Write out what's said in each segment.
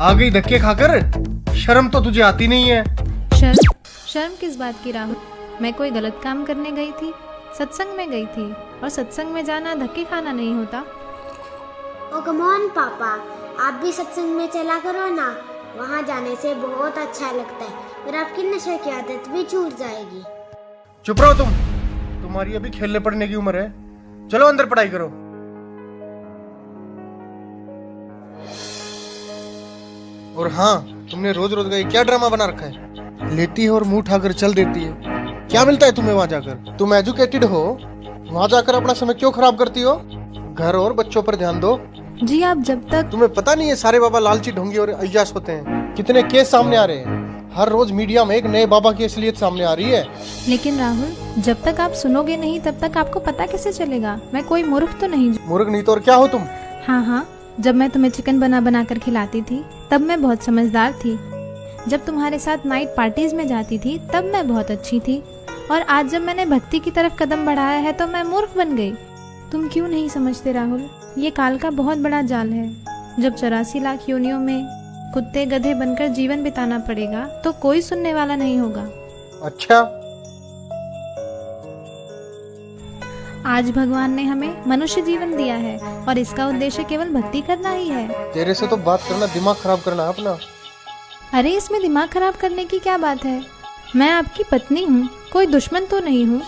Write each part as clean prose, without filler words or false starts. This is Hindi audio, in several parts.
आ गई धक्के खाकर। शर्म तो तुझे आती नहीं है। शर्म किस बात की राहुल? मैं कोई गलत काम करने गई थी? सत्संग में गई थी, और सत्संग में जाना धक्के खाना नहीं होता। ओ कम ऑन पापा, आप भी सत्संग में चला करो ना, वहाँ जाने से बहुत अच्छा लगता है, फिर आपकी नशे की आदत भी छूट जाएगी। चुप रहो तुम, तुम्हारी अभी खेलने पड़ने की उम्र है। चलो अंदर पढ़ाई करो। और हाँ, तुमने रोज रोज का ये क्या ड्रामा बना रखा है? लेती है और मुंह उठाकर चल देती है। क्या मिलता है तुम्हें वहाँ जाकर? तुम एजुकेटेड हो, वहाँ जाकर अपना समय क्यों खराब करती हो? घर और बच्चों पर ध्यान दो। जी आप जब तक तुम्हें पता नहीं है सारे बाबा लालची ढोंगी और अय्याश होते हैं। कितने केस सामने आ रहे हैं, हर रोज मीडिया में एक नए बाबा की असलियत सामने आ रही है। लेकिन राहुल, जब तक आप सुनोगे नहीं तब तक आपको पता कैसे चलेगा? मैं कोई मूर्ख तो नहीं। मूर्ख नहीं तो और क्या हो तुम? हाँ, जब मैं तुम्हें चिकन बना कर खिलाती थी तब मैं बहुत समझदार थी। जब तुम्हारे साथ नाइट पार्टीज में जाती थी तब मैं बहुत अच्छी थी, और आज जब मैंने भक्ति की तरफ कदम बढ़ाया है तो मैं मूर्ख बन गई। तुम क्यों नहीं समझते राहुल? ये काल का बहुत बड़ा जाल है। जब 84 लाख योनियों में कुत्ते गधे बनकर जीवन बिताना पड़ेगा तो कोई सुनने वाला नहीं होगा। अच्छा, आज भगवान ने हमें मनुष्य जीवन दिया है और इसका उद्देश्य केवल भक्ति करना ही है। तेरे से तो बात करना दिमाग खराब करना है अपना। अरे इसमें दिमाग खराब करने की क्या बात है? मैं आपकी पत्नी हूँ, कोई दुश्मन तो नहीं हूँ।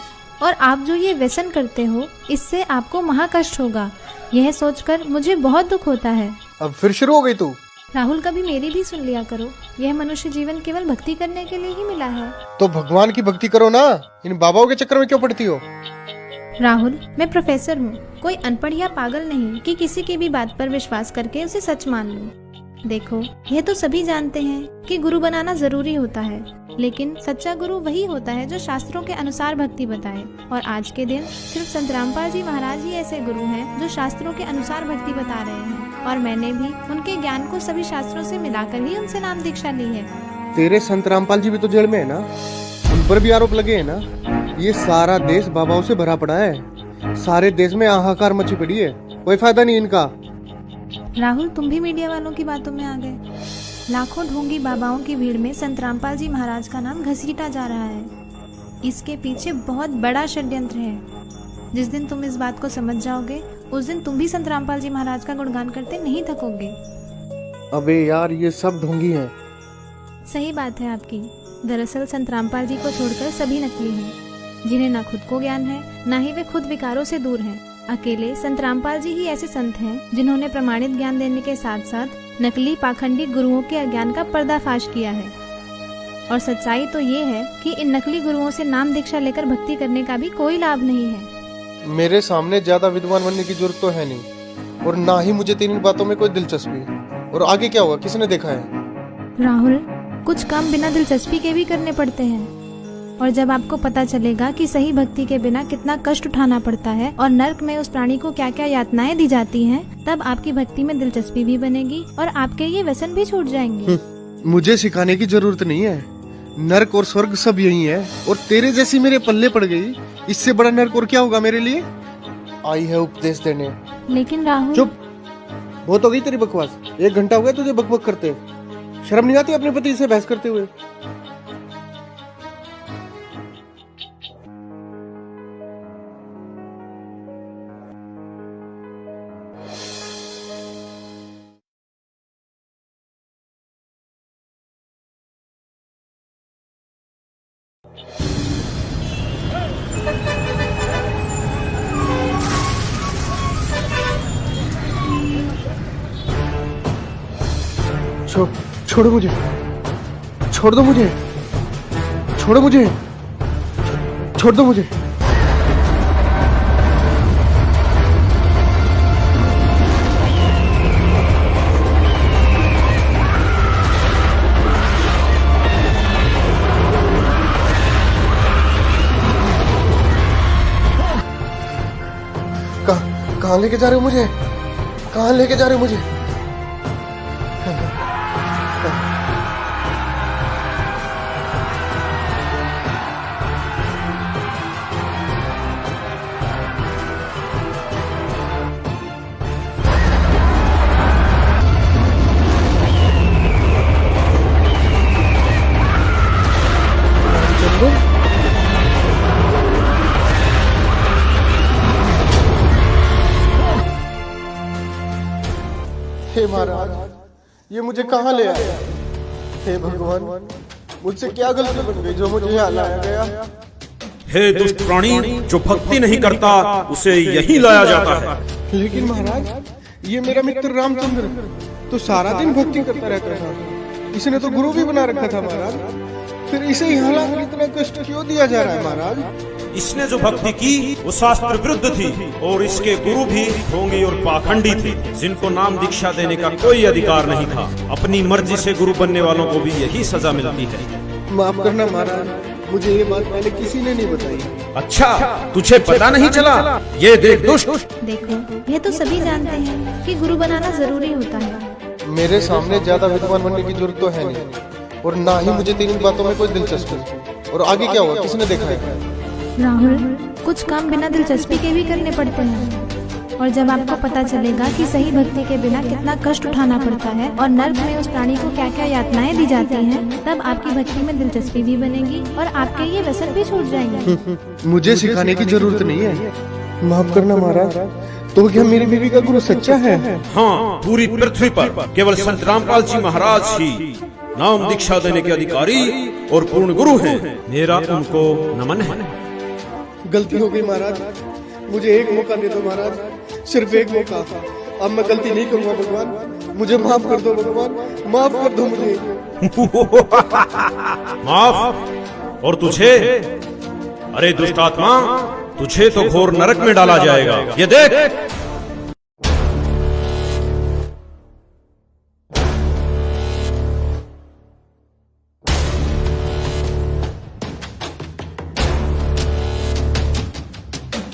और आप जो ये व्यसन करते हो इससे आपको महाकष्ट होगा, यह सोचकर मुझे बहुत दुख होता है। अब फिर शुरू हो गई तू? राहुल, कभी मेरी भी सुन लिया करो। यह मनुष्य जीवन केवल भक्ति करने के लिए ही मिला है। तो भगवान की भक्ति करो ना, इन बाबाओं के चक्कर में क्यों पड़ती हो? राहुल, मैं प्रोफेसर हूँ, कोई अनपढ़ या पागल नहीं कि किसी की भी बात पर विश्वास करके उसे सच मान लूं। देखो, यह तो सभी जानते हैं कि गुरु बनाना जरूरी होता है, लेकिन सच्चा गुरु वही होता है जो शास्त्रों के अनुसार भक्ति बताए। और आज के दिन सिर्फ संत रामपाल जी महाराज ही ऐसे गुरु हैं जो शास्त्रों के अनुसार भक्ति बता रहे हैं, और मैंने भी उनके ज्ञान को सभी शास्त्रों से मिलाकर ही उनसे नाम दीक्षा ली है। तेरे संत रामपाल जी भी तो जेल में है ना, उन पर भी आरोप लगे है ना। ये सारा देश बाबाओं से भरा पड़ा है, सारे देश में हाहाकार मची पड़ी है, कोई फायदा नहीं इनका। राहुल, तुम भी मीडिया वालों की बातों में आ गए। लाखों ढोंगी बाबाओं की भीड़ में संत रामपाल जी महाराज का नाम घसीटा जा रहा है। इसके पीछे बहुत बड़ा षड्यंत्र है। जिस दिन तुम इस बात को समझ जाओगे उस दिन तुम भी संत रामपाल जी महाराज का गुणगान करते नहीं थकोगे। अबे यार, ये सब ढोंगी हैं। सही बात है आपकी। दरअसल संत रामपाल जी को छोड़कर सभी नकली हैं, जिन्हें ना खुद को ज्ञान है, ना ही वे खुद विकारों से दूर हैं। अकेले संत रामपाल जी ही ऐसे संत हैं जिन्होंने प्रमाणित ज्ञान देने के साथ साथ नकली पाखंडी गुरुओं के अज्ञान का पर्दाफाश किया है। और सच्चाई तो ये है कि इन नकली गुरुओं से नाम दीक्षा लेकर भक्ति करने का भी कोई लाभ नहीं है। मेरे सामने ज्यादा विद्वान बनने की जरूरत तो है नहीं, और ना ही मुझे तेरी बातों में कोई दिलचस्पी है। और आगे क्या होगा किसने देखा है? राहुल, कुछ काम बिना दिलचस्पी के भी करने पड़ते हैं, और जब आपको पता चलेगा कि सही भक्ति के बिना कितना कष्ट उठाना पड़ता है और नर्क में उस प्राणी को क्या क्या यातनाएं दी जाती हैं, तब आपकी भक्ति में दिलचस्पी भी बनेगी और आपके ये व्यसन भी छूट जाएंगे। मुझे सिखाने की जरूरत नहीं है, नर्क और स्वर्ग सब यही है, और तेरे जैसी मेरे पल्ले पड़ गई, इससे बड़ा नर्क और क्या होगा मेरे लिए? आई है उपदेश देने। लेकिन राहुल, चुप, बहुत हो गई तेरी बकवास। 1 घंटा हो गया तुझे बकबक करते, शर्म नहीं आती अपने पति से बहस करते हुए? छोड़ो मुझे, छोड़ दो मुझे, छोड़ो मुझे, छोड़ दो मुझे। कहाँ लेके जा रहे हो मुझे? कहाँ लेके जा रहे हो मुझे? हे महाराज, ये मुझे कहाँ ले आया? हे भगवान, मुझसे क्या गलती बन गई जो मुझे यहाँ लाया गया? हे दुष्ट प्राणी, जो भक्ति नहीं करता उसे यही लाया जाता है। लेकिन महाराज, ये मेरा मित्र रामचंद्र तो सारा दिन भक्ति करता रहता था। इसने तो गुरु भी बना रखा था महाराज, फिर इसे यहाँ लाकर इतना कष्ट क्यों दिया जा रहा है महाराज? इसने जो भक्ति की वो शास्त्र विरुद्ध थी और इसके गुरु भी ढोंगी और पाखंडी थे, जिनको नाम दीक्षा देने का कोई अधिकार नहीं था। अपनी मर्जी से गुरु बनने वालों को भी यही सजा मिलती है। माफ करना महाराज, मुझे ये बात पहले किसी ने नहीं बताई। अच्छा, तुझे पता नहीं चला? ये देख दुष्ट। देखो, यह तो सभी जानते हैं कि गुरु बनाना जरूरी होता है। मेरे सामने ज्यादा विद्वान बनने की जरूरत तो है नहीं, और ना ही मुझे तेरी बातों में कोई दिलचस्पी। और आगे क्या हुआ, किसने देखा है? राहुल, कुछ काम बिना दिलचस्पी के भी करने पड़ते हैं, और जब आपको पता चलेगा कि सही भक्ति के बिना कितना कष्ट उठाना पड़ता है और नर्क में उस प्राणी को क्या क्या यातनाएं दी जाती हैं, तब आपकी भक्ति में दिलचस्पी भी बनेगी और आपके ये व्यसन भी छूट जाएंगे। मुझे सिखाने की जरूरत नहीं है। माफ करना महाराज, तो क्या मेरी बीवी का गुरु सच्चा है? हाँ, पूरी पृथ्वी पर केवल संत रामपाल जी महाराज ही नाम दीक्षा देने के अधिकारी और पूर्ण गुरु हैं। मेरा उनको नमन है। गलती हो गई महाराज, मुझे एक मौका दे दो महाराज, सिर्फ एक मौका। अब मैं गलती नहीं करूंगा भगवान, मुझे माफ कर दो भगवान, माफ कर दो मुझे। माफ? और तुझे? अरे दुष्ट आत्मा, तुझे तो घोर नरक में डाला जाएगा। ये देख।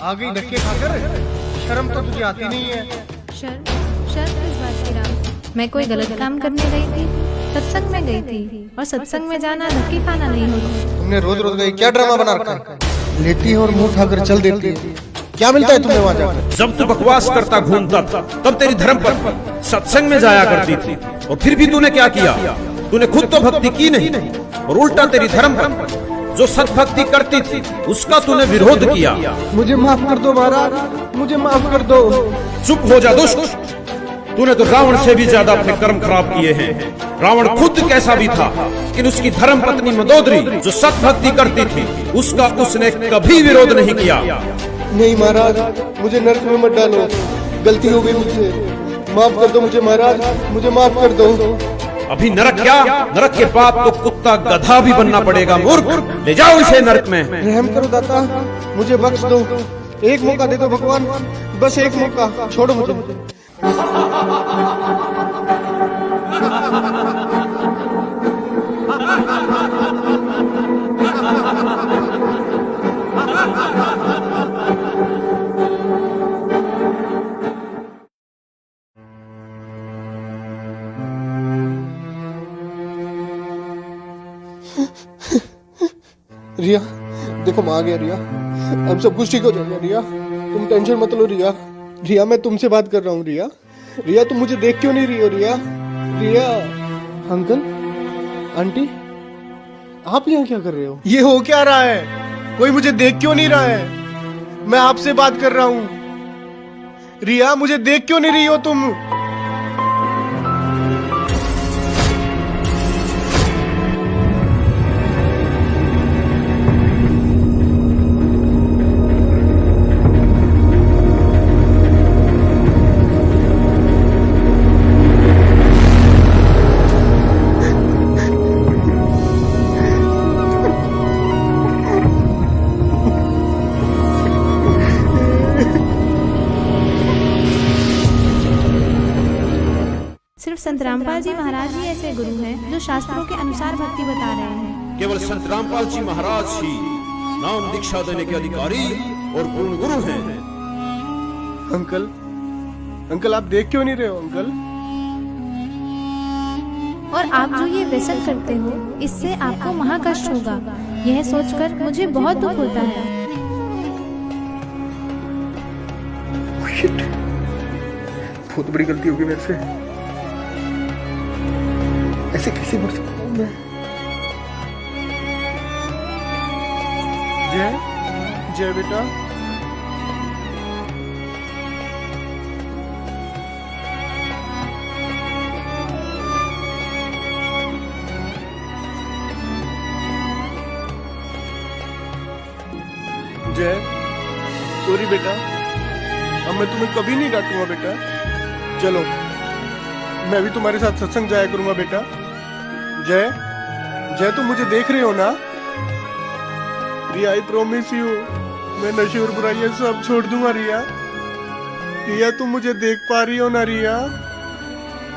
आ गई धक्के खाकर, शर्म तो तुझे आती नहीं है। शर्म किस बात की राम? मैं कोई गलत काम करने गई थी? सत्संग में गई थी, और सत्संग में जाना धक्के खाना नहीं होता। तुमने रोज रोज का ये क्या ड्रामा बना रखा है? लेटी है और मुंह उठाकर चल देती है। क्या मिलता है तुम्हें वहाँ जाकर? जब तू बकवास करता घूमता तब तेरी धर्म पर सत्संग में जाया करती थी, और फिर भी तूने क्या किया? तूने खुद तो भक्ति की नहीं और उल्टा तेरी धर्म पर जो सत्भक्ति करती थी उसका तूने विरोध किया। मुझे माफ कर दो महाराज, मुझे माफ कर दो। चुप हो जा दुष्ट, तूने तो रावण से भी ज्यादा अपने कर्म खराब किए हैं। रावण खुद कैसा भी था, लेकिन उसकी धर्म पत्नी मंदोदरी जो सत्भक्ति करती थी उसका उसने कभी विरोध नहीं किया। नहीं महाराज, मुझे नरक में मत डालो, गलती हो गई मुझसे, माफ कर दो मुझे महाराज, मुझे माफ कर दो। अभी नरक क्या, नरक के बाद तो कुत्ता गधा भी बनना पड़ेगा। मूर्ख, ले जाओ इसे नरक में। रहम करो दाता, मुझे बख्श दो, एक मौका दे दो भगवान, बस एक मौका, छोड़ो मुझे। रिया, देखो मैं आ गया रिया, अब सब कुछ ठीक हो जाएगा रिया, तुम टेंशन मत लो रिया। रिया, मैं तुमसे बात कर रहा हूँ रिया। रिया, तुम मुझे देख क्यों नहीं रही हो रिया? रिया, अंकल, आंटी, आप यहाँ क्या कर रहे हो? ये हो क्या रहा है? कोई मुझे देख क्यों नहीं रहा है? मैं आपसे बात कर रहा हूँ। रिया, मुझे देख क्यों नहीं रही हो तुम? सिर्फ संत रामपाल जी महाराज ही ऐसे गुरु हैं जो शास्त्रों के अनुसार भक्ति बता रहे हैं। केवल संत रामपाल जी महाराज ही नाम दीक्षा देने के अधिकारी और पूर्ण गुरु हैं। अंकल, अंकल आप देख क्यों नहीं रहे हो अंकल? और आप जो ये व्यसन करते हो इससे आपको महाकष्ट होगा। यह सोचकर मुझे बहुत दुख होता है। Shit. बहुत बड़ी गलती होगी मेरे से। ऐसे कैसे मर सकता हूँ मैं? जय जय बेटा, जय सॉरी बेटा, अब मैं तुम्हें कभी नहीं डांटूंगा बेटा। चलो मैं भी तुम्हारे साथ सत्संग जाया करूंगा बेटा। जय जय तुम मुझे देख रहे हो ना? रिया आई प्रॉमिस यू, मैं नशे और बुराइयां सब छोड़ दूंगा रिया। रिया तुम मुझे देख पा रही हो ना रिया?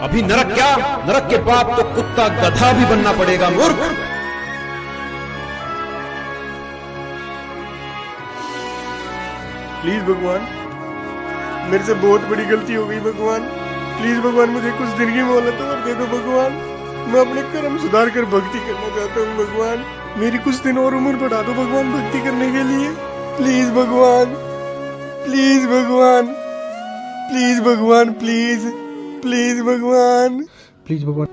अभी नरक क्या, नरक के बाद तो कुत्ता गधा भी बनना पड़ेगा मूर्ख। प्लीज भगवान, मेरे से बहुत बड़ी गलती हो गई भगवान। प्लीज भगवान मुझे कुछ दिन की मोहलत और दे दो भगवान। मैं अपने कर्म सुधार कर भक्ति करना चाहता हूँ भगवान। मेरी कुछ दिन और उम्र बढ़ा दो भगवान भक्ति करने के लिए। प्लीज भगवान, प्लीज भगवान, प्लीज भगवान, प्लीज प्लीज भगवान, प्लीज भगवान,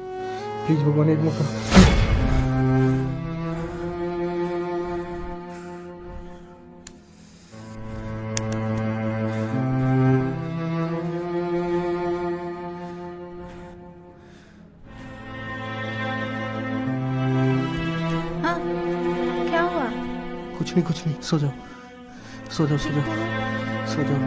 प्लीज भगवान एक मौका। हाँ, क्या हुआ? कुछ नहीं, सो जाओ सो जाओ सो जाओ सो जाओ।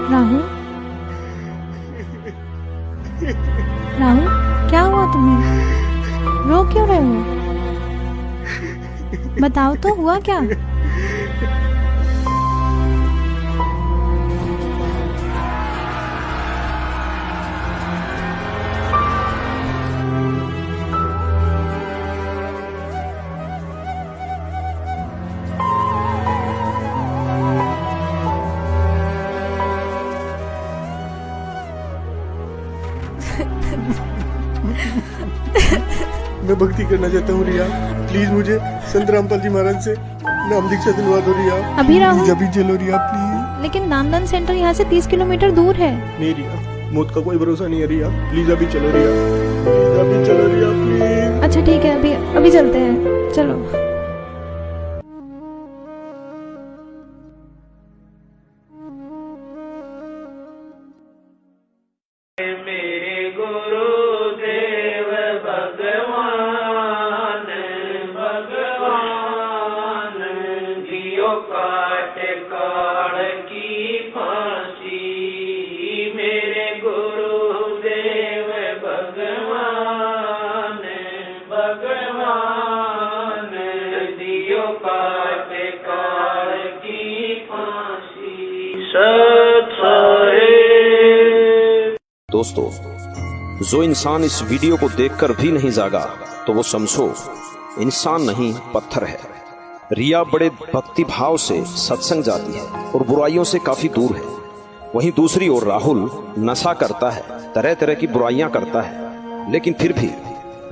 राहुल, राहुल क्या हुआ तुम्हें? रो क्यों रहे हो? बताओ तो हुआ क्या? मैं भक्ति करना चाहता हूँ रिया। प्लीज मुझे संत रामपाल जी महाराज से नाम दीक्षा दिलवा दो रिया। अभी राहुल? अभी चलो रिया प्लीज। लेकिन नामदान सेंटर यहाँ से 30 किलोमीटर दूर है। नहीं रिया, मौत का कोई भरोसा नहीं है रिया। प्लीज अभी चलो रिया, प्लीज अभी चलो रिया प्लीज। अच्छा ठीक है, अभी चलते हैं, चलो। मेरे गुरुदेव भगवान भगवान दियो काट काल की फांसी। मेरे गुरुदेव भगवान भगवान दियो काट काल की फांसी। सत्सरे दोस्तों, जो इंसान इस वीडियो को देखकर भी नहीं जागा तो वो समझो इंसान नहीं पत्थर है। रिया बड़े भक्ति भाव से सत्संग जाती है और बुराइयों से काफी दूर है। वहीं दूसरी ओर राहुल नशा करता है, तरह तरह की बुराइयां करता है, लेकिन फिर भी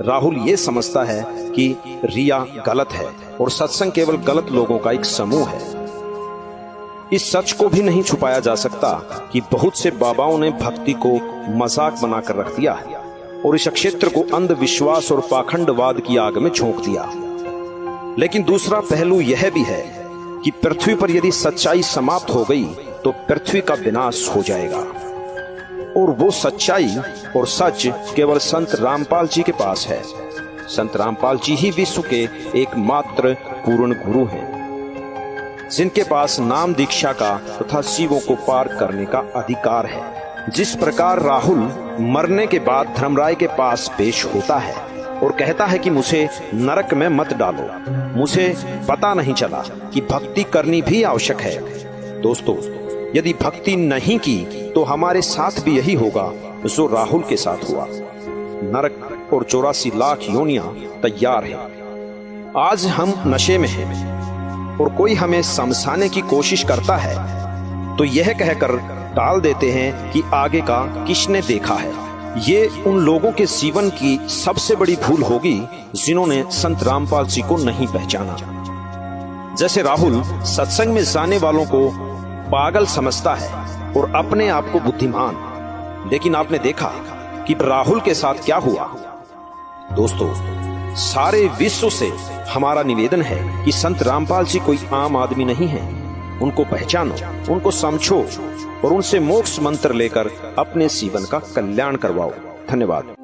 राहुल ये समझता है कि रिया गलत है और सत्संग केवल गलत लोगों का एक समूह है। इस सच को भी नहीं छुपाया जा सकता कि बहुत से बाबाओं ने भक्ति को मजाक बनाकर रख दिया है और इस क्षेत्र को अंधविश्वास और पाखंडवाद की आग में झोंक दिया। लेकिन दूसरा पहलू यह भी है कि पृथ्वी पर यदि सच्चाई समाप्त हो गई तो पृथ्वी का विनाश हो जाएगा, और वो सच्चाई और सच केवल संत रामपाल जी के पास है। संत रामपाल जी ही विश्व के एकमात्र पूर्ण गुरु हैं, जिनके पास नाम दीक्षा का तथा शिवों को पार करने का अधिकार है। जिस प्रकार राहुल मरने के बाद धर्मराय के पास पेश होता है और कहता है कि मुझे नरक में मत डालो, मुझे पता नहीं चला कि भक्ति करनी भी आवश्यक है। दोस्तों, यदि भक्ति नहीं की तो हमारे साथ भी यही होगा जो राहुल के साथ हुआ। नरक और 84 लाख योनियां तैयार हैं। आज हम नशे में हैं और कोई हमें समझाने की कोशिश करता है तो यह कहकर टाल देते हैं कि आगे का किसने देखा है। ये उन लोगों के जीवन की सबसे बड़ी भूल होगी जिन्होंने संत रामपाल जी को नहीं पहचाना। जैसे राहुल सत्संग में जाने वालों को पागल समझता है और अपने आप को बुद्धिमान, लेकिन आपने देखा कि राहुल के साथ क्या हुआ। दोस्तों, सारे विश्व से हमारा निवेदन है कि संत रामपाल जी कोई आम आदमी नहीं है। उनको पहचानो, उनको समझो और उनसे मोक्ष मंत्र लेकर अपने जीवन का कल्याण करवाओ। धन्यवाद।